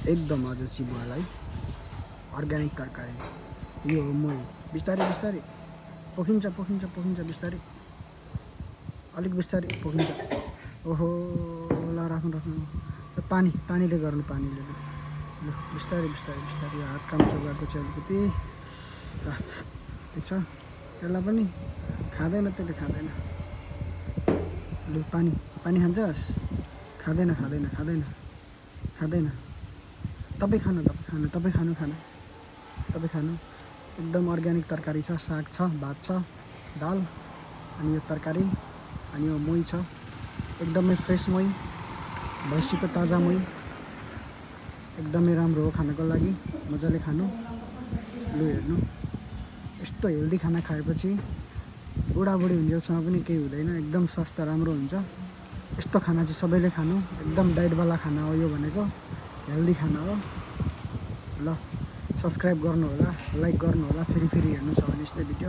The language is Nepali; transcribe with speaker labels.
Speaker 1: एकदम अझ चिबुवालाई अर्ग्यानिक तरकारी यो हो मोही बिस्तारै बिस्तारै पोखिन्छ पोखिन्छ पोखिन्छ बिस्तारै अलिक बिस्तारै पोखिन्छ ओहो ल राख्नु राख्नु पानी पानीले गर्नु पानीले ल बिस्तारै बिस्तारै बिस्तारै हात काम्छ गएको चाहिँ अलिकति ल ठिक छ त्यसलाई पनि खाँदैन त्यसले खाँदैन लु पानी पानी खान्छस् खाँदैन खाँदैन खाँदैन खाँदैन तपाईँ खानु तपाईँ खानु तपाईँ खानु एकदम अर्ग्यानिक तरकारी छ साग छ भात छ दाल अनि यो तरकारी अनि यो मोही छ एकदमै फ्रेस मोही भैँसीको ताजा मोही एकदमै राम्रो हो खानको लागि मजाले खानु लु हेर्नु यस्तो हेल्दी खाना खाएपछि बुढाबुढी हुन्जेलसम्म पनि केही हुँदैन एकदम स्वास्थ्य राम्रो हुन्छ यस्तो खाना चाहिँ सबैले खानु एकदम डाइटवाला खाना हो यो भनेको हेल्दी खाना हो ल सब्सक्राइब गर्नु होला लाइक गर्नु होला फेरि हेर्नु छ भने यस्तै भिडियो